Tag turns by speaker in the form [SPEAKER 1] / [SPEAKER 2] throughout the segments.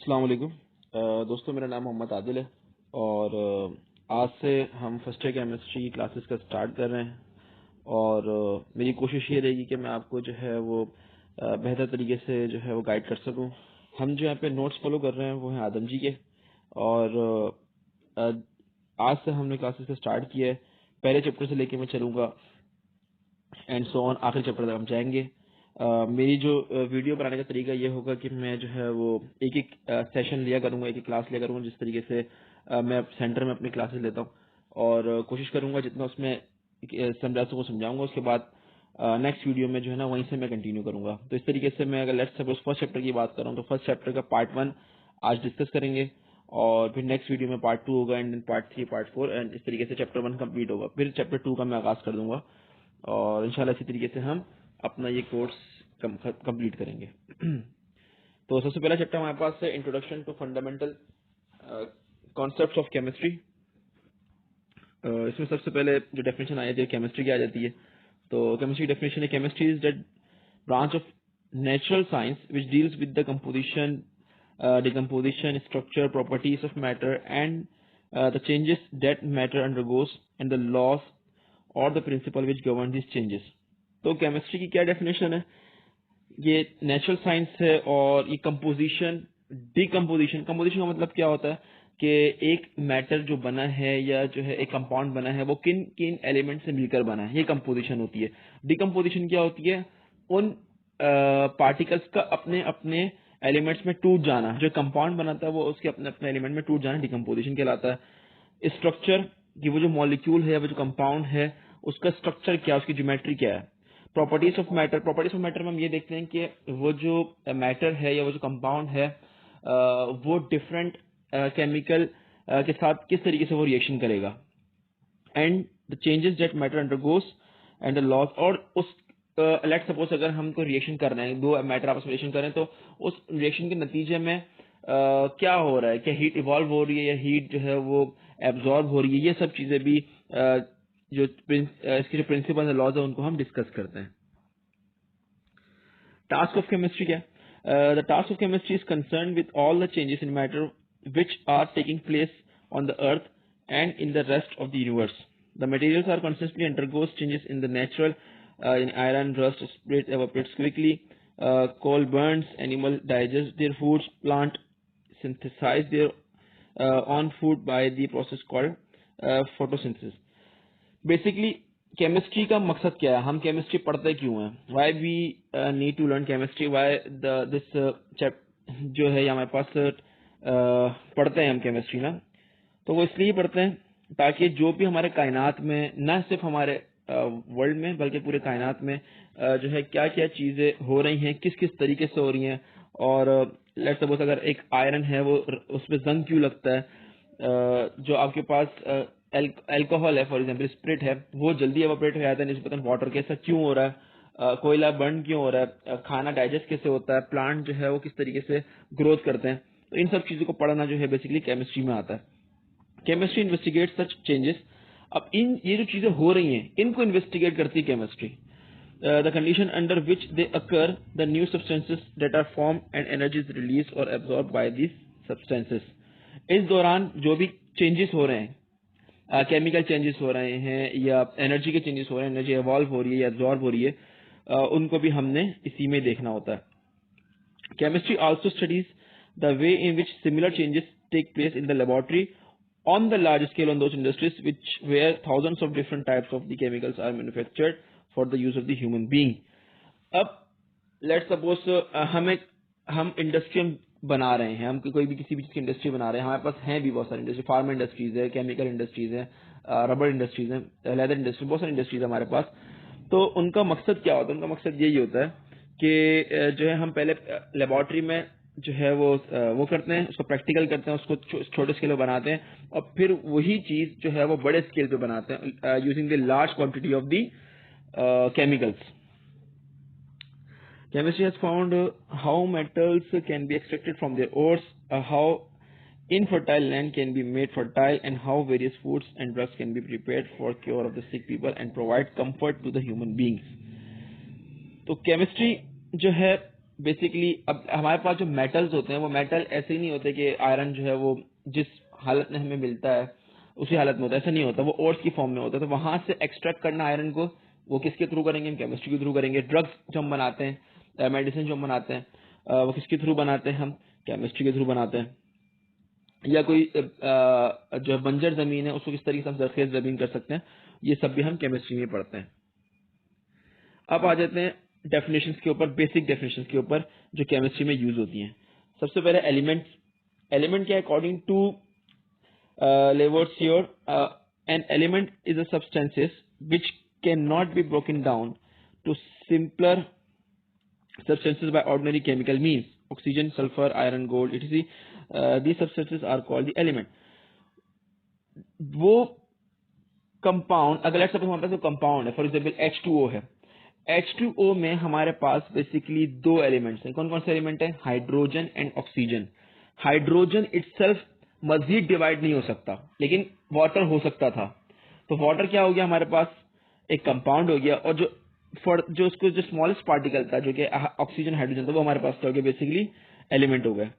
[SPEAKER 1] अस्सलाम वालेकुम। दोस्तों, मेरा नाम मोहम्मद आदिल है और आज से हम फर्स्ट ईयर केमिस्ट्री की क्लासेस का स्टार्ट कर रहे हैं और मेरी कोशिश ये रहेगी कि मैं आपको जो है वो बेहतर तरीके से जो है वो गाइड कर सकूं। हम जो यहाँ पे नोट्स फॉलो कर रहे हैं वो हैं आदम जी के और अ, आज से हमने क्लासेस का स्टार्ट किया है। पहले चैप्टर से लेके मैं चलूँगा एंड सो ऑन, आखिरी चैप्टर तक हम जाएंगे। मेरी जो वीडियो बनाने का तरीका ये होगा कि मैं जो है वो एक एक सेशन लिया करूंगा, एक एक क्लास लिया करूंगा, जिस तरीके से मैं सेंटर में अपनी क्लासेस लेता हूँ और कोशिश करूंगा जितना उसमें समझा सकूँ समझाऊंगा। उसके बाद नेक्स्ट वीडियो में जो है ना वहीं से मैं कंटिन्यू करूंगा। तो इस तरीके से मैं अगर लेट्स सपोज फर्स्ट चैप्टर की बात कर रहा हूँ तो फर्स्ट चैप्टर का पार्ट 1 आज डिस्कस करेंगे और फिर नेक्स्ट वीडियो में पार्ट 2 होगा एंड पार्ट 3, पार्ट 4 एंड इस तरीके से चैप्टर 1 कंप्लीट होगा। फिर चैप्टर 2 का मैं आगाज कर दूंगा और इंशाल्लाह इसी तरीके से हम अपना ये कोर्स कंप्लीट करेंगे। तो सबसे पहला चैप्टर हमारे पास है introduction to fundamental concepts of chemistry. इसमें सबसे पहले जो डेफिनेशन आ जाती है केमिस्ट्री की आ जाती है। तो केमिस्ट्री की डेफिनेशन है chemistry is that branch of natural science which deals with the composition, decomposition, structure, properties of matter and the changes that matter undergoes and the laws or the principle which govern these changes। तो chemistry की क्या definition है? ये natural science है और ये composition, decomposition. Composition का मतलब क्या होता है कि एक मैटर जो बना है या जो है एक कंपाउंड बना है वो किन किन एलिमेंट से मिलकर बना है, ये कंपोजिशन होती है। डिकम्पोजिशन क्या होती है? उन पार्टिकल्स का अपने अपने एलिमेंट्स में टूट जाना। जो कंपाउंड बनाता है वो उसके अपने अपने एलिमेंट में टूट जाना डिकम्पोजिशन कहलाता है। स्ट्रक्चर, कि वो जो मॉलिक्यूल है, वो जो कंपाउंड है, उसका स्ट्रक्चर क्या है, उसकी ज्योमेट्री क्या है। Properties of matter, properties of matter में हम ये देखते हैं कि वो जो मैटर है या वो जो कंपाउंड है वो डिफरेंट केमिकल के साथ किस तरीके से वो रिएक्शन करेगा and the changes that matter undergoes and the loss. और उस लेट सपोज अगर हम कोई रिएक्शन कर रहे हैं, दो मैटर आपस में रिएक्शन कर रहे हैं, तो उस रिएक्शन के नतीजे में क्या हो रहा है, क्या हीट इवॉल्व हो रही है या हीट जो है वो एब्जॉर्ब हो रही है, ये सब चीजें भी जो इसके जो प्रिंसिपल है, लॉज है, उनको हम डिस्कस करते हैं। टास्क ऑफ केमिस्ट्री क्या है? The task of chemistry is concern with all the changes in matter which are taking place on the earth and in the rest of the universe. The materials are constantly undergoes changes in the natural, in iron, rust, split, evaporates quickly, coal burns, animal digest their foods, plant synthesize their own food by the process called photosynthesis. Basically chemistry का मकसद क्या है, हम chemistry पढ़ते क्यों हैं, why we need to learn chemistry, why this जो है ये हमारे पास पढ़ते हैं हम केमिस्ट्री ना। तो वो इसलिए पढ़ते हैं ताकि जो भी हमारे कायनात में, न सिर्फ हमारे वर्ल्ड में बल्कि पूरे कायनात में जो है क्या क्या चीजें हो रही हैं, किस किस तरीके से हो रही हैं। और लेट्स सपोज अगर एक आयरन है वो उसमें जंग क्यों लगता है, जो आपके पास अल्कोहल है फॉर एग्जांपल, स्पिरिट है, वो जल्दी एवापोरेट हो जाता है निस्बतन वाटर के, ऐसा क्यों हो रहा है, कोयला बर्न क्यों हो रहा है, खाना डाइजेस्ट कैसे होता है, प्लांट जो है वो किस तरीके से ग्रोथ करते हैं। तो इन सब चीजों को पढ़ना जो है बेसिकली केमिस्ट्री में आता है। Chemistry investigate such changes. अब इन ये जो चीजें हो रही हैं इनको इन्वेस्टिगेट करती है chemistry. The condition under which they occur the new substances that are form and energy is release और एब्जॉर्ब बाय दिस सब्सटेंसेस। इस दौरान जो भी चेंजेस हो रहे हैं, केमिकल चेंजेस हो रहे हैं या एनर्जी के चेंजेस हो रहे हैं, एनर्जी इवॉल्व हो रही है या एब्जॉर्ब हो रही है, उनको भी हमने इसी में देखना होता है। Chemistry also studies the way in which similar changes take place in the laboratory on the large scale on those industries where thousands of different types of the chemicals are manufactured for the use of the human being. अब let suppose हम industry बना रहे हैं, हम कोई भी किसी भी चीज की इंडस्ट्री बना रहे हैं, हमारे पास हैं भी बहुत सारी इंडस्ट्री, फार्मा इंडस्ट्रीज है, केमिकल इंडस्ट्रीज है, रबर इंडस्ट्रीज है, लेदर इंडस्ट्री, बहुत सारी इंडस्ट्रीज है हमारे पास। तो उनका मकसद क्या होता है? उनका मकसद यही होता है कि जो है हम पहले लेबोरेटरी में जो है वो करते हैं, उसको प्रैक्टिकल करते हैं, उसको छोटे स्केल पे बनाते हैं और फिर वही चीज जो है वो बड़े स्केल पे बनाते हैं using the large quantity of the chemicals. Chemistry has found how metals can be extracted from their ores, how infertile land can be made fertile, and how various foods and drugs can be prepared for cure of the sick people and provide comfort to the human beings. तो chemistry जो है basically अब हमारे पास जो metals होते हैं वो मेटल ऐसे ही नहीं होते कि आयरन जो है वो जिस हालत में हमें मिलता है उसी हालत में होता है, ऐसा नहीं होता, वो ओर्स की फॉर्म में होता है। तो वहां से एक्सट्रैक्ट करना आयरन को वो किसके थ्रू करेंगे? हम केमिस्ट्री के थ्रू करेंगे। ड्रग्स जो हम बनाते हैं, मेडिसिन जो हम बनाते हैं, वो किसके थ्रू बनाते हैं? हम केमिस्ट्री के थ्रू बनाते हैं। या कोई जो बंजर जमीन है उसको किस तरीके से हम जरखेज जमीन कर सकते हैं, ये सब भी हम केमिस्ट्री में पढ़ते हैं। अब आ जाते हैं डेफिनेशंस के ऊपर, बेसिक डेफिनेशंस के ऊपर जो केमिस्ट्री में यूज होती हैं। सबसे पहले एलिमेंट। एलिमेंट क्या है? According to Lavoisier, an element is a substances which cannot be broken down to simpler substances by ordinary chemical means. Oxygen, sulfur, iron, gold, etc. These substances are called the element. वो compound, अगर let's suppose हमारे पास compound है, for example H2O है। H2O में हमारे पास basically दो elements हैं। कौन कौन से एलिमेंट है? Hydrogen and oxygen. Hydrogen itself मजीद डिवाइड नहीं हो सकता, लेकिन वाटर हो सकता था। तो वाटर क्या हो गया हमारे पास? एक कंपाउंड हो गया। और जो उसको जो स्मॉलेस्ट पार्टिकल था जो कि ऑक्सीजन हाइड्रोजन था, वो हमारे पास क्या हो गया? बेसिकली एलिमेंट हो गया।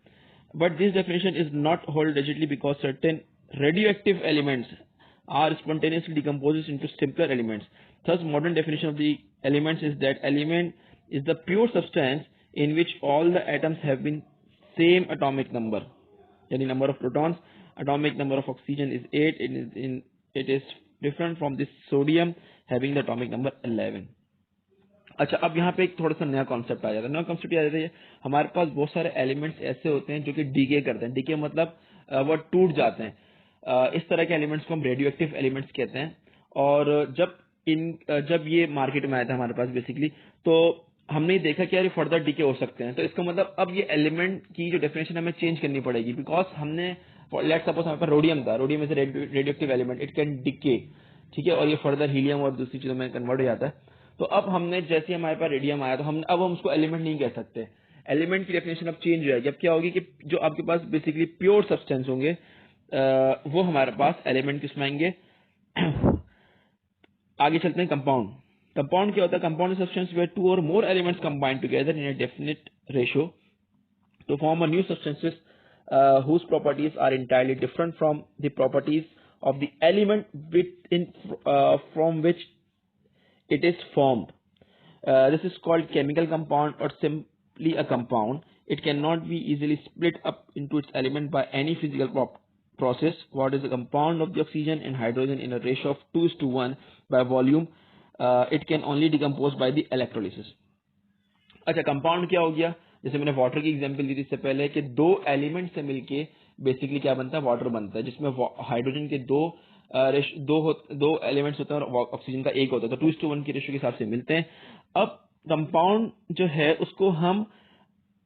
[SPEAKER 1] But this definition is not hold rigidly because certain radioactive elements are spontaneously decomposed into simpler elements. Thus, modern definition of the elements is that element is the pure substance in which all the atoms have been same atomic number. Yani number of protons, atomic number of oxygen is 8. It is different from this sodium having the atomic number 11. अच्छा, अब यहाँ पे एक थोड़ा सा नया concept आ जाता है। नया कॉन्सेप्ट आ जाता है, हमारे पास बहुत सारे एलिमेंट्स ऐसे होते हैं जो कि डीके करते हैं। डीके मतलब वो टूट जाते हैं। इस तरह के एलिमेंट्स को हम रेडियो एक्टिव एलिमेंट्स कहते हैं। और जब ये मार्केट में आया था हमारे पास बेसिकली, तो हमने देखा कि यार ये फर्दर डीके हो सकते हैं। तो इसका मतलब अब ये एलिमेंट की जो डेफिनेशन हमें चेंज करनी पड़ेगी, बिकॉज हमने लेट्स सपोज हमारे पास रोडियम था। Rhodium is radioactive element, it can decay, ठीक है, और ये फर्दर हीलियम और दूसरी चीजों में कन्वर्ट हो जाता है। तो अब हमने जैसे हमारे पास रेडियम आया, तो हम उसको एलिमेंट नहीं कह सकते। एलिमेंट की डेफिनेशन अब चेंज हो जाएगी। अब क्या होगी कि जो आपके पास बेसिकली प्योर सब्सटेंस होंगे वो हमारे पास एलिमेंट किसमें आएंगे? आगे चलते हैं कंपाउंड। कंपाउंड क्या होता है? कंपाउंड सब्सटेंस वेयर टू और more elements combined together in a definite ratio to form a new substances whose properties are entirely different from the properties of the element from which it is formed. This is called chemical compound or simply a compound. It cannot be easily split up into its element by any physical process. What is a compound of the oxygen and hydrogen in a ratio of 2:1 by volume? It can only decompose by the electrolysis. अच्छा, compound क्या हो गया? जैसे मैंने water की example दी थी इससे पहले कि दो एलिमेंट से मिलके बेसिकली क्या बनता है? वाटर बनता है, जिसमें हाइड्रोजन के दो एलिमेंट्स होते हैं और ऑक्सीजन का एक होता है। तो 2:1 की रेशियो के हिसाब से मिलते हैं। अब कंपाउंड जो है उसको हम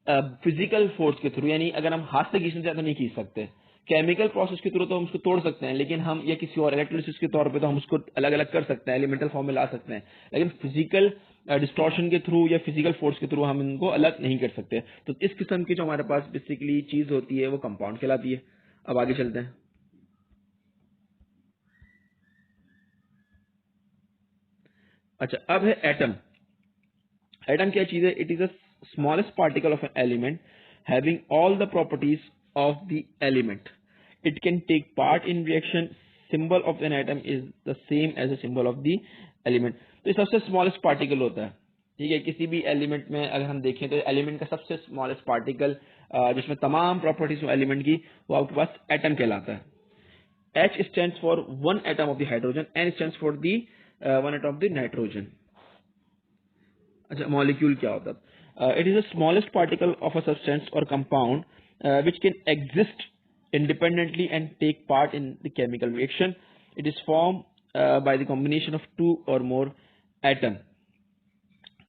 [SPEAKER 1] फिजिकल फोर्स के थ्रू, यानी अगर हम हाथ से खींचना चाहते तो नहीं खींच सकते। केमिकल प्रोसेस के थ्रू तो हम उसको तोड़ सकते हैं, लेकिन हम या किसी और इलेक्ट्रोलिसिस के तौर पे तो हम उसको अलग अलग कर सकते हैं, एलिमेंटल फॉर्म में ला सकते हैं। लेकिन फिजिकल डिस्टॉर्शन के थ्रू या फिजिकल फोर्स के थ्रू हम इनको अलग नहीं कर सकते। तो इस किस्म की जो हमारे पास बेसिकली चीज होती है वो कंपाउंड कहलाती है। अब आगे चलते हैं। अच्छा, अब है एटम। एटम क्या चीज है? It is the smallest particle of an element having all the properties of the element. It can take part in reaction. Symbol of an atom is the same as the symbol of the element. तो ये सबसे smallest particle होता है, ठीक है। किसी भी element में अगर हम देखें तो एलिमेंट का सबसे स्मॉलेस्ट पार्टिकल जिसमें तमाम प्रॉपर्टीज हो एलिमेंट की, वो आपके पास एटम कहलाता है। H stands for one atom of the hydrogen, N stands for the one atom of the nitrogen. अच्छा, मॉलिक्यूल क्या होता है? It is the smallest particle of a substance और compound which can exist independently and take part in the chemical reaction. It is formed by the combination of two or more atom.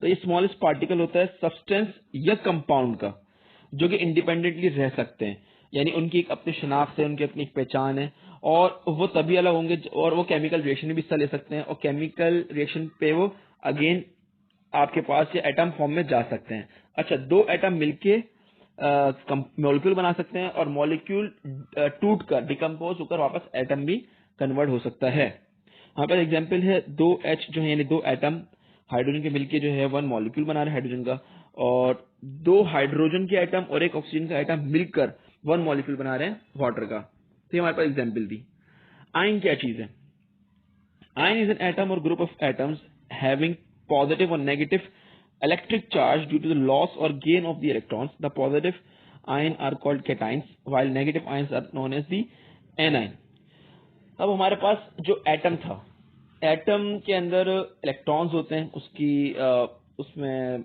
[SPEAKER 1] तो ये smallest particle होता है substance या compound का, जो कि independently रह सकते हैं, यानी उनकी एक अपनी शनाख्त है, उनकी अपनी एक पहचान है, और वो तभी अलग होंगे और वो केमिकल रिएक्शन में भी हिस्सा ले सकते हैं, और केमिकल रिएक्शन पे वो अगेन आपके पास ये एटम फॉर्म में जा सकते हैं। अच्छा, दो एटम मिलके मॉलिक्यूल बना सकते हैं, और मॉलिक्यूल टूटकर डिकम्पोज होकर वापस एटम भी कन्वर्ट हो सकता है। हमारे पास एग्जांपल है दो H जो है, यानी दो एटम हाइड्रोजन के मिलके जो है वन मॉलिक्यूल बना रहे हैं हाइड्रोजन का, और 2 हाइड्रोजन के एटम और 1 ऑक्सीजन का एटम मिलकर 1 मॉलिक्यूल बना रहे हैं वाटर का। तो ये हमारे पास एग्जाम्पल दी। आयन क्या चीज है? Ion is an atom or group of atoms having positive or negative electric charge due to the loss or gain of the electrons. The positive ion are called cations, while negative ions are known as the anion. अब हमारे पास जो atom था, atom के अंदर electrons होते हैं उसमें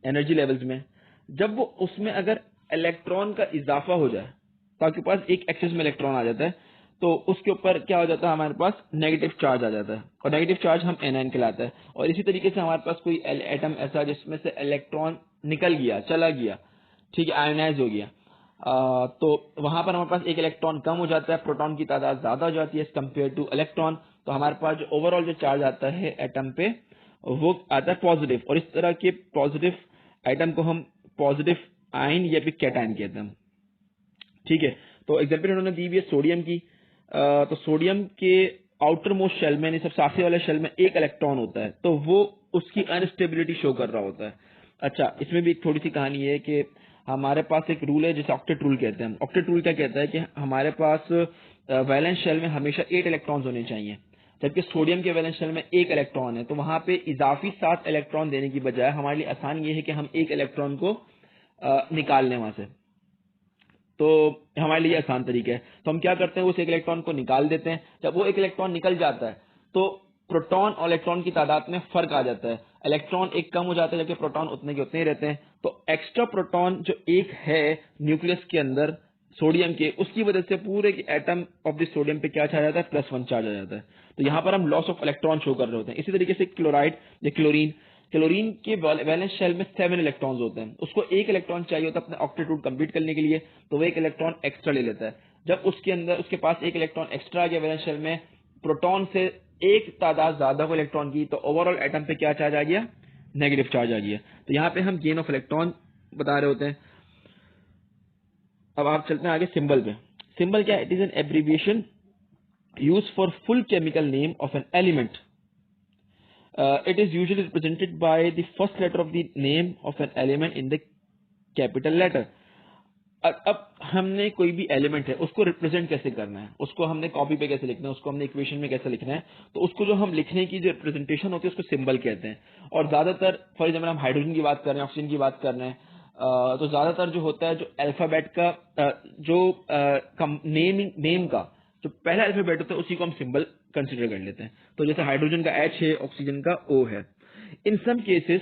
[SPEAKER 1] एनर्जी लेवल्स में। जब वो उसमें अगर इलेक्ट्रॉन का इजाफा हो जाए तो आपके पास एक एक्सेस में इलेक्ट्रॉन आ जाता है, तो उसके ऊपर क्या हो जाता है, हमारे पास नेगेटिव चार्ज आ जाता है और नेगेटिव चार्ज हम एनायन कहलाता है। और इसी तरीके से हमारे पास कोई एटम ऐसा जिसमें से इलेक्ट्रॉन निकल गया, चला गया, ठीक है, आयोनाइज हो गया, तो वहां पर हमारे पास एक इलेक्ट्रॉन कम हो जाता है, प्रोटॉन की तादाद ज्यादा हो जाती है एज कम्पेयर टू इलेक्ट्रॉन। तो हमारे पास जो ओवरऑल जो चार्ज आता है एटम पे वो आता है पॉजिटिव, और इस तरह के पॉजिटिव आइटम को हम पॉजिटिव आयन या फिर कैटायन कहते हैं, ठीक है। तो एग्जाम्पल उन्होंने दी हुई है सोडियम की। तो सोडियम के आउटर मोस्ट शेल में, सब साफे वाले शेल में एक इलेक्ट्रॉन होता है, तो वो उसकी अनस्टेबिलिटी शो कर रहा होता है। अच्छा, इसमें भी एक थोड़ी सी कहानी है कि हमारे पास एक रूल है जिसे ऑक्टेट रूल कहते हैं। ऑक्टेट रूल क्या कहता है कि हमारे पास वैलेंस शेल में हमेशा 8 इलेक्ट्रॉन्स होने चाहिए, जबकि सोडियम के वैलेंस शेल में 1 इलेक्ट्रॉन है। तो वहां पे इजाफी 7 इलेक्ट्रॉन देने की बजाय हमारे लिए आसान ये है कि हम 1 इलेक्ट्रॉन को निकाल लें वहां से, तो हमारे लिए आसान तरीका है। तो हम क्या करते हैं, उस 1 इलेक्ट्रॉन को निकाल देते हैं। जब वो 1 इलेक्ट्रॉन निकल जाता है तो प्रोटॉन और इलेक्ट्रॉन की तादाद में फर्क आ जाता है, इलेक्ट्रॉन एक कम हो जाता है जबकि प्रोटॉन उतने के उतने ही रहते हैं। तो एक्स्ट्रा प्रोटॉन जो एक है न्यूक्लियस के अंदर सोडियम के, उसकी वजह से पूरे एटम ऑफ द सोडियम पे क्या आ जाता है, +1 चार्ज आ जाता है। तो यहां पर हम लॉस ऑफ इलेक्ट्रॉन शो कर रहे होते हैं। इसी तरीके से क्लोराइड या क्लोरीन, क्लोरीन के वैलेंस शेल में 7 इलेक्ट्रॉन्स होते हैं, उसको 1 इलेक्ट्रॉन चाहिए होता है अपने ऑक्टेट रूल कंप्लीट करने के लिए, तो वो 1 इलेक्ट्रॉन एक्स्ट्रा ले लेता है। जब उसके अंदर उसके पास 1 इलेक्ट्रॉन एक्स्ट्रा आ गया वैलेंस शेल में, प्रोटॉन से एक तादाद ज्यादा हो इलेक्ट्रॉन की, तो ओवरऑल एटम पे क्या चार्ज आ गया, नेगेटिव चार्ज आ गया। तो यहाँ पे हम गेन ऑफ इलेक्ट्रॉन बता रहे होते हैं। अब आप चलते हैं आगे सिंबल पे। सिंबल क्या है? It is N abbreviation use for full chemical name of an element. It is usually represented by the first letter of the name of an element in the capital letter. अब हमने कोई भी element है उसको represent कैसे करना है, उसको हमने कॉपी पे कैसे लिखना है, उसको हमने इक्वेशन में कैसे लिखना है, तो उसको जो हम लिखने की जो रिप्रेजेंटेशन होती है उसको सिंबल कहते हैं। और ज्यादातर फॉर एग्जाम्पल हम हाइड्रोजन की बात कर रहे हैं, ऑक्सीजन की बात कर रहे हैं, तो ज्यादातर जो होता है जो अल्फाबेट का नेम का जो पहला अल्फाबेट होता है उसी को हम सिंबल कंसिडर कर लेते हैं। तो जैसे हाइड्रोजन का H है, ऑक्सीजन का O है। इन some cases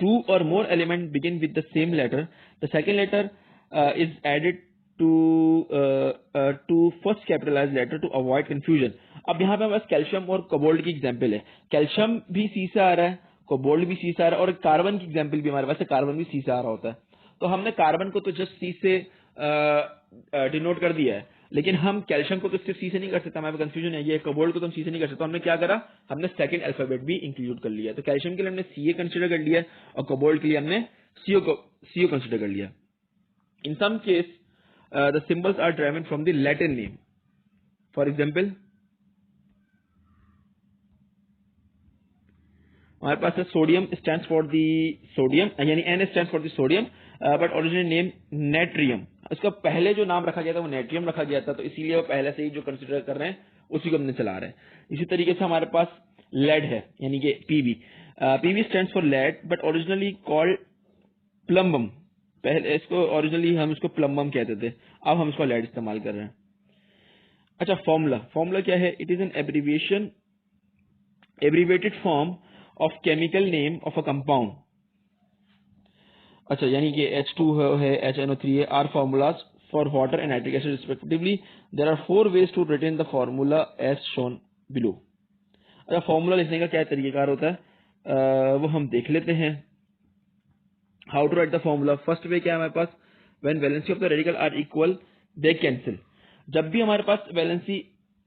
[SPEAKER 1] 2 or more elements begin with the same letter. The second letter is added to first capitalized letter to avoid confusion. अब यहाँ पे हमारे पास कैल्शियम और कोबाल्ट की एग्जांपल है। कैल्शियम भी सी से आ रहा है, कोबाल्ट भी सी से आ रहा है, और कार्बन की एग्जांपल भी हमारे पास है, कार्बन भी सी से आ रहा होता है। तो हमने कार्बन को तो जस्ट सी से डिनोट कर दिया है, लेकिन हम कैल्शियम को तो सिर्फ सी से नहीं कर सकते, हमारे कंफ्यूजन है। ये कोबाल्ट को तो हम सी से नहीं कर सकते, हमने क्या करा, हमने सेकंड अल्फाबेट भी इंक्लूड कर लिया। तो कैल्शियम के लिए हमने सी कंसिडर कर लिया और कोबाल्ट के लिए हमने सीओ कंसिडर कर लिया। In some case the symbols are driven from the Latin name. For example हमारे पास है sodium stands for the sodium, यानी N stands for the sodium, but original name natrium. उसका पहले जो नाम रखा गया था वो नेट्रियम रखा गया था, तो इसीलिए वो पहले से ही जो कंसिडर कर रहे हैं उसी को हमने चला रहे हैं। इसी तरीके से हमारे पास लेड है, यानी कि PB. PB stands for lead but originally called plumbum. पहले इसको ओरिजिनली हम इसको प्लम्बम कहते थे, अब हम इसको लेड इस्तेमाल कर रहे हैं। अच्छा, फॉर्मूला क्या है? It is an abbreviated form of chemical name of a compound. अच्छा, यानी कि H2 है, HNO3 है, are formulas for water and nitric acid respectively. There are 4 ways to written the formula as shown below. अच्छा, formula लिखने का क्या तरीकेकार होता है वो हम देख लेते हैं। How to write the formula? First way क्या है हमारे पास, when valency of the radical are equal they cancel. जब भी हमारे पास वैलेंसी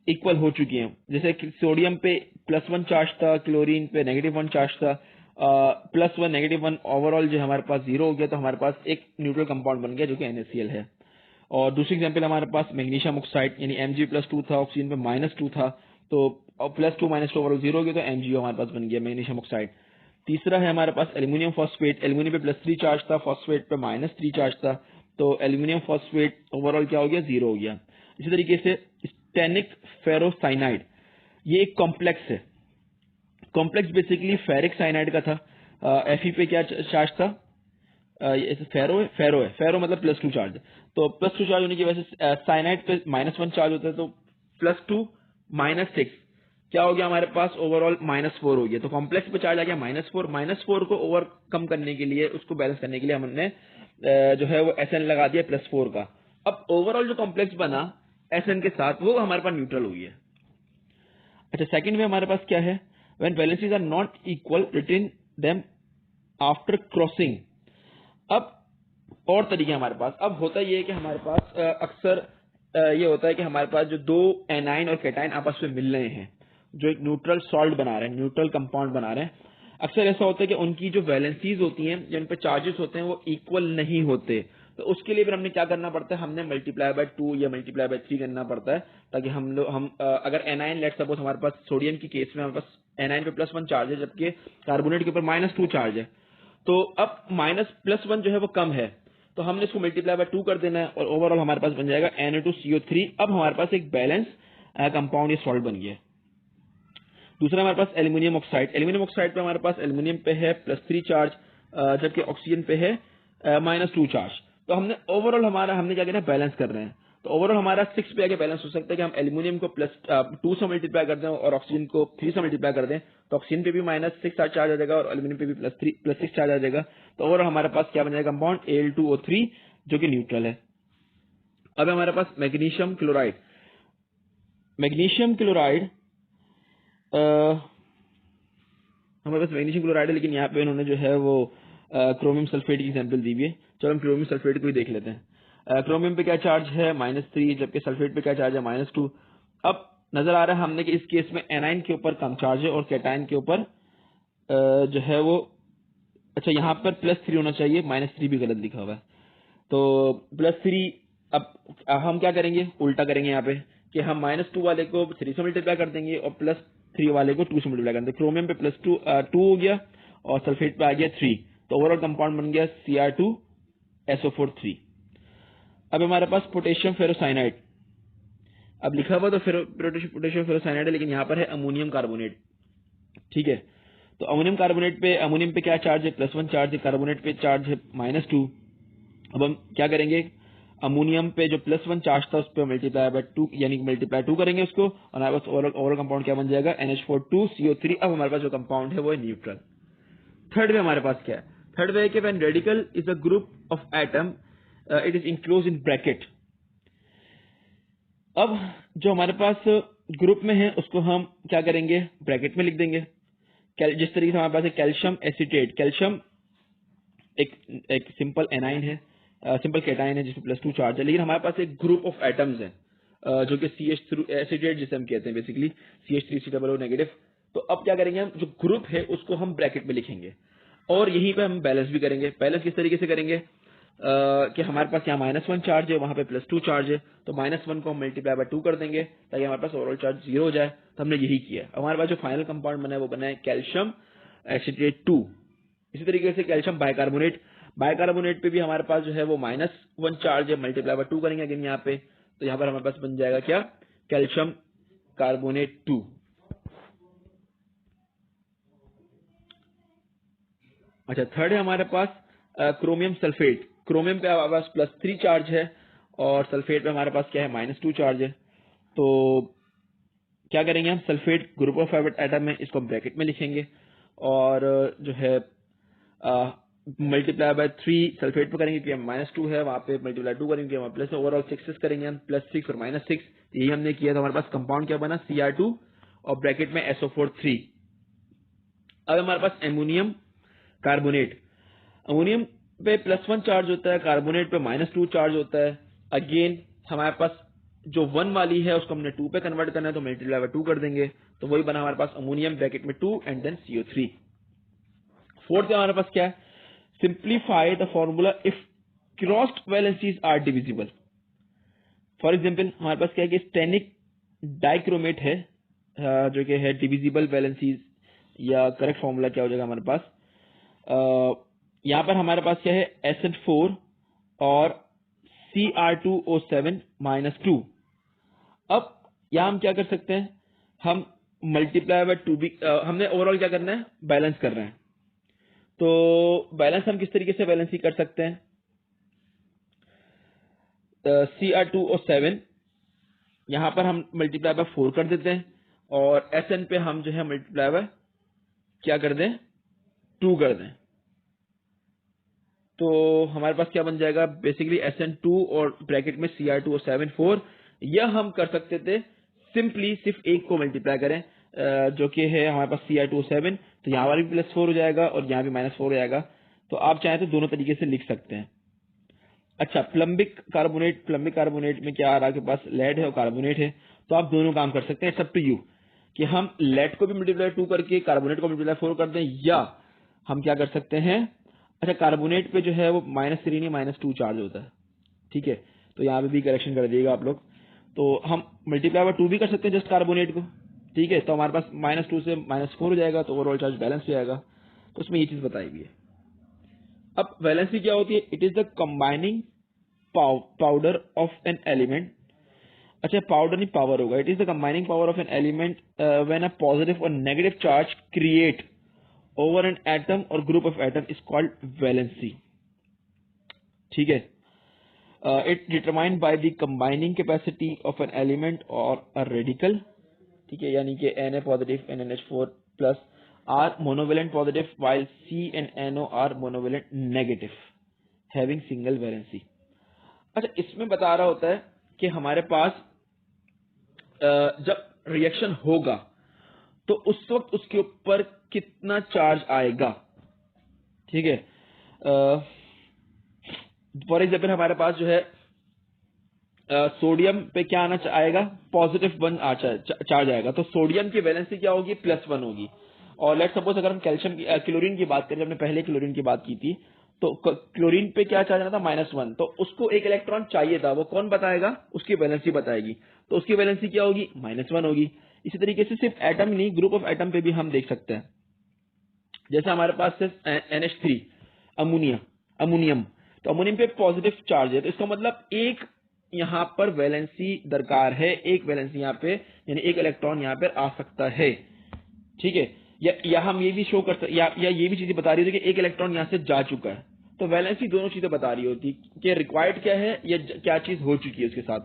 [SPEAKER 1] इक्वल हो चुकी है, जैसे सोडियम पे +1 चार्ज था, क्लोरीन पे -1 चार्ज था, +1 -1 ओवरऑल जो हमारे पास 0 हो गया, तो हमारे पास एक न्यूट्रल कंपाउंड बन गया जो कि NaCl है। और दूसरी एग्जांपल हमारे पास मैग्नीशियम ऑक्साइड, यानी Mg+2 था, ऑक्सीजन पे -2 था, तो +2 -2 ओवरऑल 0 हो गया, तो MgO हमारे पास बन गया मैग्नीशियम ऑक्साइड। तीसरा है हमारे पास एल्यूमिनियम फॉस्फेट, एल्यूमिनियम पे +3 चार्ज था, फॉस्फेट पे -3 चार्ज था, तो एल्यूमिनियम फॉस्फेट ओवरऑल क्या हो गया, 0 हो गया। इसी तरीके से स्टेनिक फेरोसाइनाइड, ये एक कॉम्प्लेक्स है। कॉम्प्लेक्स बेसिकली फेरिक साइनाइड का था। Fe पे क्या चार्ज था, फेरो मतलब +2 चार्ज, तो +2 चार्ज होने की वजह से साइनाइड पे -1 चार्ज होता है, तो +2 -6 क्या हो गया हमारे पास, ओवरऑल -4 हो गया। तो कॉम्प्लेक्स पे चार्ज आ गया -4 को ओवरकम करने के लिए, उसको बैलेंस करने के लिए हमने जो है वो SN लगा दिया +4 का। अब ओवरऑल जो कॉम्प्लेक्स बना SN के साथ, वो हमारे पास न्यूट्रल हो गया। अच्छा, सेकंड में हमारे पास क्या है, when valencies are not equal written them after crossing. अब और तरीके हमारे पास, अब होता ये है कि हमारे पास अक्सर ये होता है कि हमारे पास जो दो एनाइन और कैटाइन आपस में मिल रहे हैं, जो एक न्यूट्रल सॉल्ट बना रहे हैं, न्यूट्रल कंपाउंड बना रहे हैं, अक्सर ऐसा होता है कि उनकी जो वैलेंसीज होती हैं, जिन पे चार्जेस होते हैं, वो इक्वल नहीं होते। तो उसके लिए फिर हमने क्या करना पड़ता है, हमने मल्टीप्लाई बाय 2 या मल्टीप्लाई बाय 3 करना पड़ता है, ताकि हम अगर एनाइन लेट सपोज हमारे पास सोडियम की केस में हमारे पास एनाइन पे +1 चार्ज है, जबकि कार्बोनेट के ऊपर -2 चार्ज है, तो अब +1 जो है वो कम है, तो हमने इसको मल्टीप्लाई बाय 2 कर देना है, और ओवरऑल हमारे पास बन जाएगा Na2CO3। अब हमारे पास एक बैलेंस कंपाउंड या सॉल्ट बन गया। दूसरा हमारे पास एल्यूमिनियम ऑक्साइड, एल्यूमिनियम ऑक्साइड पे हमारे पास एल्यूमिनियम पे है +3 चार्ज, जबकि ऑक्सीजन पे है -2 चार्ज। तो हमने ओवरऑल हमने क्या करना है, बैलेंस कर रहे हैं। तो ओवरऑल हमारा 6 पे आगे बैलेंस हो सकता है कि हम एल्यूमिनियम को +2 से मल्टीप्लाई कर दें और ऑक्सीजन को 3 से मल्टीप्लाई कर दें, तो ऑक्सीजन पे भी -6 चार्ज आ जाएगा और एल्यूमिनियम पे भी +6 चार्ज आ जाएगा। तो ओवरऑल हमारे पास क्या बन जाएगा कंपाउंड, Al2O3, जो कि न्यूट्रल है। अब हमारे पास मैग्नीशियम क्लोराइड, मैग्नीशियम क्लोराइड हमारे पास मैग्नीशियम क्लोराइड है, लेकिन यहाँ पे इन्होंने जो है वो क्रोमियम सल्फेट की एग्जांपल दी हुई है। चलो हम क्रोमियम सल्फेट को ही देख लेते हैं। क्रोमियम पे क्या चार्ज है, -3, जबकि सल्फेट पे क्या चार्ज है, -2। अब नजर आ रहा है हमने कि इस केस में एनाइन के ऊपर कम चार्ज है और कैटाइन के ऊपर जो है वो, अच्छा यहाँ पर +3 होना चाहिए, -3 भी गलत लिखा हुआ है, तो +3। अब हम क्या करेंगे, उल्टा करेंगे यहाँ पे कि हम -2 वाले को 3 से मल्टीप्लाई कर देंगे और +3 वाले को 2 से मल्टीप्लाई कर देंगे। क्रोमियम पे +2 हो गया और सल्फेट पे आ गया 3, तो ओवरऑल कंपाउंड बन गया Cr2SO4 3। अब हमारे पास पोटेशियम फेरोसाइनाइड, अब लिखा हुआ तो पोटेशियम फेरोसाइनाइड है, लेकिन यहाँ पर है अमोनियम कार्बोनेट। ठीक है, तो अमोनियम पे क्या चार्ज है, +1 चार्ज है, कार्बोनेट पे चार्ज है -2। अब हम क्या करेंगे, अमोनियम पे जो +1 चार्ज था उस पर मल्टीप्लाई बाय 2, यानी मल्टीप्लाई 2 करेंगे उसको, और हमारे पास ओवरऑल कंपाउंड क्या बन जाएगा, NH4 2CO3। अब हमारे पास जो कंपाउंड है वो है न्यूट्रल। थर्ड में हमारे पास क्या है, थर्ड में है कि when radical is a group of atom it is enclose in bracket. अब जो हमारे पास ग्रुप में है उसको हम क्या करेंगे, ब्रैकेट में लिख देंगे। जिस तरीके से हमारे पास है कैल्शियम एसीटेट, कैल्शियम एक सिंपल एनाइन है, सिंपल कैटाइन है जिसमें +2 चार्ज है, लेकिन हमारे पास एक ग्रुप ऑफ एटम्स है जो कि CH3 एसीटेट जिसे हम कहते हैं, बेसिकली CH3COO नेगेटिव। तो अब क्या करेंगे, हम जो ग्रुप है उसको हम ब्रैकेट में लिखेंगे और यहीं पे हम बैलेंस भी करेंगे। बैलेंस किस तरीके से करेंगे कि हमारे पास यहाँ -1 चार्ज है, वहां पे +2 चार्ज है, तो -1 को हम मल्टीप्लाई बाय 2 कर देंगे ताकि हमारे पास ओवरऑल चार्ज 0 हो जाए। तो हमने यही किया। हमारे पास जो फाइनल कंपाउंड बना है वो बना है कैल्शियम एसीटेट 2। इसी तरीके से कैल्शियम बाइकार्बोनेट, बाइकार्बोनेट पे भी हमारे पास जो है वो -1 चार्ज है, मल्टीप्लाई बाय 2 करेंगे अगेन यहाँ पे, तो यहाँ पर हमारे पास बन जाएगा क्या, कैल्शियम कार्बोनेट 2। अच्छा, थर्ड है हमारे पास क्रोमियम सल्फेट। क्रोमियम पे हमारे पास +3 चार्ज है और सल्फेट पे हमारे पास क्या है, -2 चार्ज है। तो क्या करेंगे, हम सल्फेट ग्रुप ऑफ एटम में, इसको ब्रैकेट में लिखेंगे और जो है मल्टीप्लाई बाय 3 सल्फेट पे करेंगे क्योंकि -2 है, वहां पे मल्टीप्लाई 2 करेंगे वहां प्लस, ओवरऑल 6 करेंगे हम, +6 और -6, यही हमने किया। तो हमारे पास कंपाउंड क्या बना, Cr2 और ब्रैकेट में SO4 3। अब हमारे पास एमोनियम कार्बोनेट, अमोनियम पे +1 चार्ज होता है, कार्बोनेट पे -2 चार्ज होता है। अगेन हमारे पास जो 1 वाली है उसको हमने 2 पे कन्वर्ट करना है, तो मल्टीप्लाई बाय 2 कर देंगे, तो वही बना हमारे पास अमोनियम ब्रैकेट में 2 एंड देन CO3। फोर्थ हमारे पास क्या है, simplify the formula if crossed valencies are divisible. For example हमारे पास क्या है कि स्टेनिक डाइक्रोमेट है जो कि है डिविजिबल वैलेंसीज या करेक्ट फॉर्मूला क्या हो जाएगा हमारे पास, यहाँ पर हमारे पास क्या है SN4 और Cr2O7 -2। अब यहाँ हम क्या कर सकते हैं, हम मल्टीप्लाई बाय 2 भी हमने ओवरऑल क्या करना है, बैलेंस कर रहे हैं। तो बैलेंस हम किस तरीके से बैलेंस ही कर सकते हैं, Cr2O7 यहाँ पर हम मल्टीप्लाई बाय 4 कर देते हैं और Sn पे हम जो है मल्टीप्लाई बाय क्या कर दें, 2 कर दें। तो हमारे पास क्या बन जाएगा, बेसिकली SN2 और ब्रैकेट में Cr2O7 4। यह हम कर सकते थे सिंपली सिर्फ एक को मल्टीप्लाई करें, जो कि है हमारे पास Cr2O7, तो यहाँ पर भी +4 हो जाएगा और यहाँ भी -4 हो जाएगा। तो आप चाहें तो दोनों तरीके से लिख सकते हैं। अच्छा, प्लम्बिक कार्बोनेट में क्या आ रहा है, आपके पास लेड है और कार्बोनेट है, तो आप दोनों काम कर सकते हैं। इट्स अप टू यू कि हम लेड को भी मल्टीप्लाई 2 करके कार्बोनेट को मल्टीप्लाई 4 कर दें, या हम क्या कर सकते हैं, अच्छा कार्बोनेट पे जो है वो -3 नहीं -2 चार्ज होता है, ठीक है, तो यहाँ पे भी करेक्शन कर दिएगा आप लोग। तो हम मल्टीप्लाई बाय 2 भी कर सकते हैं जस्ट कार्बोनेट को, ठीक है, तो हमारे पास -2 से -4 हो जाएगा, तो ओवरऑल चार्ज बैलेंस हो जाएगा। तो उसमें ये चीज बताई हुई है। अब वैलेंसी क्या होती है, it is the combining powder of an element. अच्छा, पाउडर नहीं पावर होगा, it is the combining power of an element when a positive और negative charge create over an atom और group of atom is called valency, ठीक है। It determined by the combining capacity of an element और a radical, ठीक है, यानी कि Na positive NNH4 plus are monovalent positive while C and NO are monovalent negative having single valency. अच्छा, इसमें बता रहा होता है कि हमारे पास जब रिएक्शन होगा तो उस वक्त उसके ऊपर कितना चार्ज आएगा, ठीक है। फॉर एग्जाम्पल हमारे पास जो है सोडियम पे क्या आना आएगा, +1 चार्ज आएगा, तो सोडियम की वैलेंसी क्या होगी, +1 होगी। और लेट सपोज अगर हम कैल्शियम की क्लोरीन की बात करें, हमने पहले क्लोरीन की बात की थी, तो क्लोरीन पे क्या चार्ज आना था, -1, तो उसको एक इलेक्ट्रॉन चाहिए था, वो कौन बताएगा, उसकी वैलेंसी बताएगी, तो उसकी वैलेंसी क्या होगी, -1 होगी। इसी तरीके से सिर्फ एटम नहीं, ग्रुप ऑफ एटम पे भी हम देख सकते हैं। जैसे हमारे पास है NH3 अमोनियम, तो अमोनियम पे पॉजिटिव चार्ज है, तो इसका मतलब एक यहाँ पर वैलेंसी दरकार है, एक वैलेंसी यहाँ पे, यानी एक इलेक्ट्रॉन यहाँ पर आ सकता है, ठीक है। या हम ये भी शो कर सकते, या ये भी चीजें बता रही होती कि एक इलेक्ट्रॉन यहाँ से जा चुका है, तो वैलेंसी दोनों चीजें बता रही होती कि रिक्वायर्ड क्या है या क्या चीज हो चुकी है उसके साथ।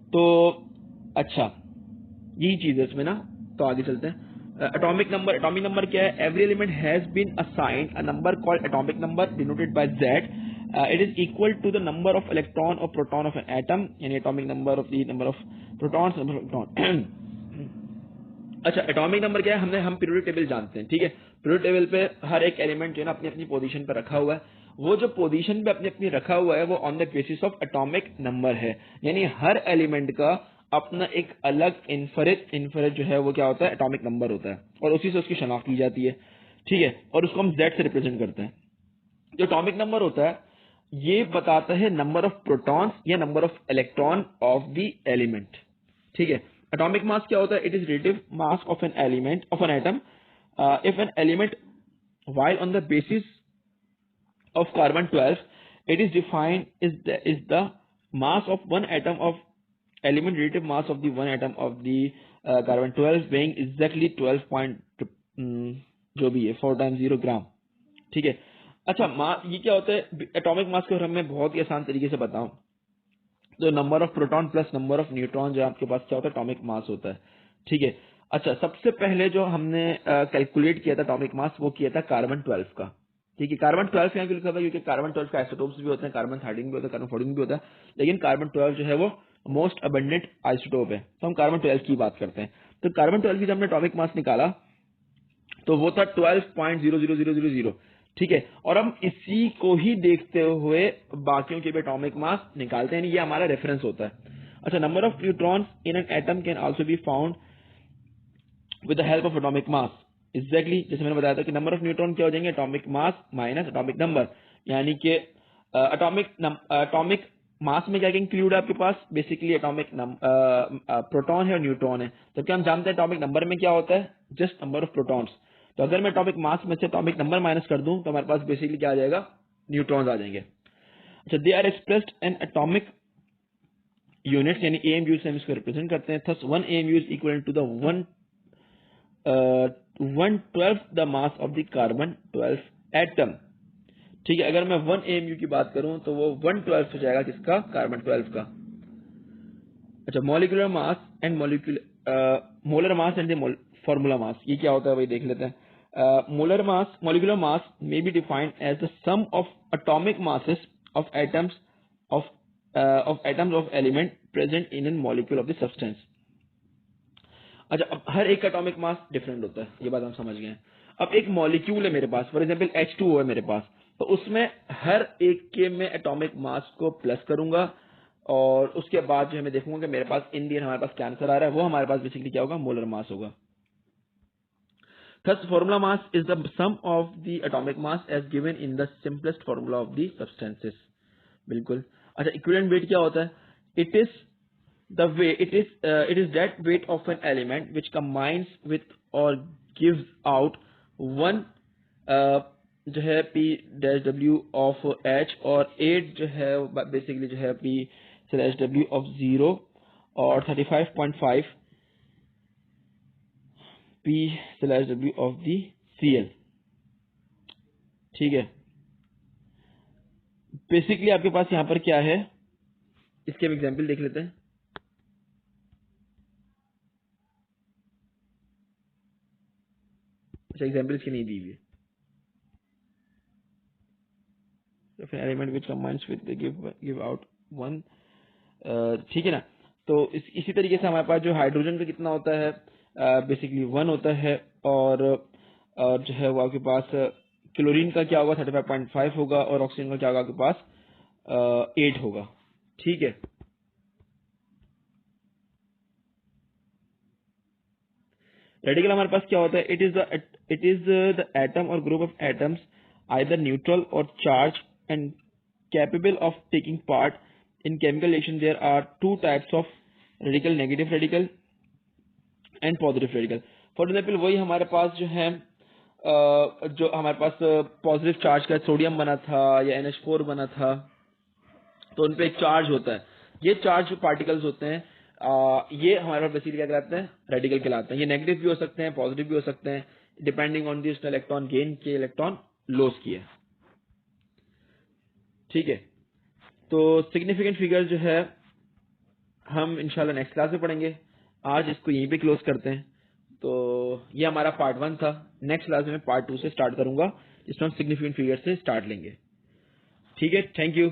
[SPEAKER 1] तो अच्छा, यही चीज है इसमें ना, तो आगे चलते हैं। एटॉमिक नंबर क्या है, every element has been assigned a number called atomic number denoted by Z। It is equal to the number of electron और प्रोटॉन ऑफ एन एटम, यानी atomic number of the number of protons number of electron. अच्छा, atomic number क्या है, हम periodic table जानते हैं, ठीक है। पीरियोडिक टेबल पे हर एक एलिमेंट जो है ना अपनी अपनी पोजीशन पर रखा हुआ है, वो जो पोजीशन पे अपनी अपनी रखा हुआ है वो on the basis of atomic number है, यानी हर एलिमेंट का अपना एक अलग इन्फरेट जो है वो क्या होता है, एटॉमिक नंबर होता है, और उसी से उसकी शनाख्त की जाती है, ठीक है, और उसको हम Z से रिप्रेजेंट करते हैं। जो एटॉमिक नंबर होता है ये बताता है नंबर ऑफ प्रोटॉन्स या number of electron of the element, ठीक है। एटॉमिक मास क्या होता है, it is relative mass of an element of an atom if an element while on the basis of carbon 12 it is defined is the mass of one atom of element relative mass of the one atom of the carbon 12 weighing exactly 12 point जो भी है 4 times 0 ग्राम, ठीक है। अच्छा, ये क्या होता है, एटॉमिक मास को मैं बहुत ही आसान तरीके से बताऊं तो number of proton plus number of neutron जो आपके पास क्या होता है, एटॉमिक मास होता है, ठीक है। अच्छा, सबसे पहले जो हमने कैलकुलेट किया था एटॉमिक मास वो किया था कार्बन 12 का, ठीक है। कार्बन 12 यहाँ क्यों लिखा था, क्योंकि कार्बन 12 का आइसोटोप्स भी होते हैं, कार्बन 13 भी होता है, कार्बन 14 भी होता है, लेकिन कार्बन 12 जो है वो मोस्ट अबंडेंट आइसोटोप है, तो हम कार्बन 12 की बात करते हैं। तो कार्बन 12 की जब हमने एटॉमिक मास निकाला तो वो था 12.00000, ठीक है। और हम इसी को ही देखते हुए बाकियों के भी एटॉमिक मास निकालते हैं, ये हमारा रेफरेंस होता है। अच्छा, number of neutrons in an atom can also be found with the help of atomic mass. Exactly जैसे मैंने बताया था कि नंबर ऑफ न्यूट्रॉन क्या हो जाएंगे, atomic mass minus atomic number, यानी कि एटॉमिक मास में क्या इंक्लूड है आपके पास, बेसिकली एटॉमिक प्रोटॉन है और न्यूट्रॉन है। जबकि हम जानते हैं एटॉमिक नंबर में क्या होता है, जस्ट नंबर ऑफ प्रोटॉन्स। तो अगर मैं एटॉमिक मास में से एटॉमिक नंबर माइनस कर दूं तो हमारे पास बेसिकली क्या आ जाएगा, न्यूट्रॉन्स आ जाएंगे। अच्छा, they are expressed in atomic units, यानी AMU से हम इसको रिप्रेजेंट करते हैं। Thus 1 AMU is equal to the 1/12 the mass of the carbon 12 atom. ठीक है, अगर मैं 1 AMU की बात करूं तो वो 1/12 हो जाएगा किसका, कार्बन 12 का। अच्छा, molecular mass and molar mass and the formula mass, ये क्या होता है वही देख लेते हैं। Molecular mass may be defined as the sum of atomic masses of atoms of element present in a molecule of the substance। अच्छा, अब हर एक का एटॉमिक मास डिफरेंट होता है, ये बात हम समझ गए हैं। अब एक मॉलिक्यूल है मेरे पास, फॉर एग्जांपल H2O है मेरे पास, तो उसमें हर एक के मैं एटॉमिक मास को प्लस करूंगा और उसके बाद जो है मैं देखूंगा कि मेरे पास इन दी हमारे पास क्या आंसर आ रहा है, वो हमारे पास बेसिकली क्या होगा, मोलर मास होगा। Thus, formula mass is the sum of the atomic mass as given in the simplest formula of the substances। बिल्कुल। अच्छा, equivalent weight क्या होता है? It is the weight, it is that weight of an element which combines with or gives out one जो है P-W of H और 8 जो है basically जो है P/W of 0 और 35.5 P/W of the Cl। ठीक है, बेसिकली आपके पास यहाँ पर क्या है, इसके हम एग्जाम्पल देख लेते हैं। अच्छा, एग्जाम्पल इसकी नहीं दी हुई है। Element which combines with give out one, ठीक है ना। तो इसी तरीके से हमारे पास जो हाइड्रोजन का कितना होता है, बेसिकली 1 होता है और जो है वो आपके पास क्लोरीन का क्या होगा, 35.5 होगा और ऑक्सीजन का क्या होगा आपके पास 8 होगा। ठीक है, रेडिकल हमारे पास क्या होता है, इट इज द एटम और group of atoms either neutral और charge and capable of taking part in chemical reaction. There are 2 types of radical, negative radical and positive radical. For example वही हमारे पास जो है जो हमारे पास पॉजिटिव चार्ज का सोडियम बना था या NH4 बना था, तो उन पे एक चार्ज होता है। ये चार्ज जो पार्टिकल्स होते हैं ये हमारे पास बेसिकली क्या कहलाते हैं, रेडिकल कहलाते हैं। ये नेगेटिव भी हो सकते हैं, पॉजिटिव भी हो सकते हैं, डिपेंडिंग ऑन दी उसने इलेक्ट्रॉन गेन किए, इलेक्ट्रॉन लॉस किए। ठीक है, तो सिग्निफिकेंट फिगर जो है हम इंशाल्लाह नेक्स्ट क्लास में पढ़ेंगे। आज इसको यहीं पे क्लोज करते हैं। तो ये हमारा पार्ट 1 था। नेक्स्ट क्लास में पार्ट 2 से स्टार्ट करूंगा, जिसमें हम सिग्निफिकेंट फिगर से स्टार्ट लेंगे। ठीक है, थैंक यू।